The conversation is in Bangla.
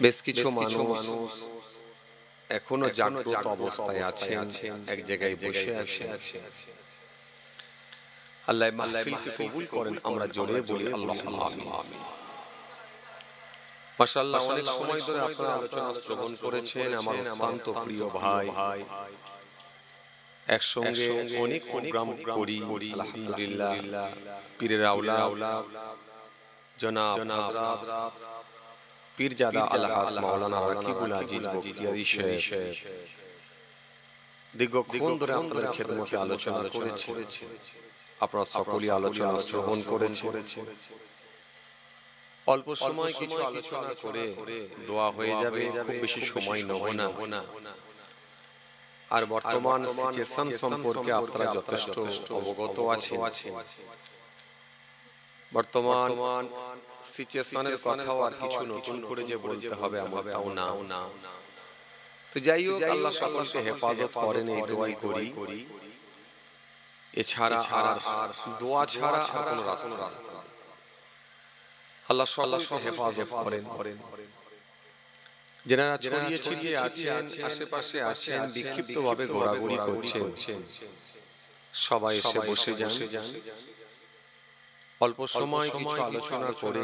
বেশ কিছু মানুষ এখনো জাগ্রত অবস্থায় আছেন, এক জায়গায় বসে আছেন। আল্লাহ মাহফিলকে কবুল করেন, আমরা জোরে বলি আল্লাহুম্মা আমিন। মাশাআল্লাহ, অনেক সময় ধরে আপনারা আলোচনা শ্রবণ করেছেন। আমার অত্যন্ত প্রিয় ভাই, একসঙ্গে অনেক প্রোগ্রাম করি আলহামদুলিল্লাহ। পীরের আওলাদ জনাব হযরত পীরজাদা আলহাজ মাওলানা রাকিবুল আজিজ বখতিয়ারি সাহেব দীর্ঘক্ষণ ধরে আপনাদের খেদমতে আলোচনা করেছে। আপনারা সকলেই আলোচনা শ্রবণ করেছেন। অল্প সময় কিছু আলোচনা করে দোয়া হয়ে যাবে, খুব বেশি সময় নেব না। আর বর্তমান সিচুয়েশন সম্পর্কে আপনারা যথেষ্ট অবগত আছেন। বর্তমান সিচুয়েশনের কথাও আর কিছু নতুন করে যে বলতে হবে এমনটাও না। তো যাই হোক, আল্লাহ সকলকে হেফাজত করেন, এই দোয়াই করি। এছাড়া আর দোয়া ছাড়া আর কোনো রাস্তা নেই। আল্লাহ সকলকে হেফাজত করেন। যারা ছড়িয়ে ছিটিয়ে আছেন, আশেপাশে আছেন, বিক্ষিপ্তভাবে ঘোরাঘুরি করছেন, সবাই এসে বসে যান। অল্প সময় কিছু আলোচনা করে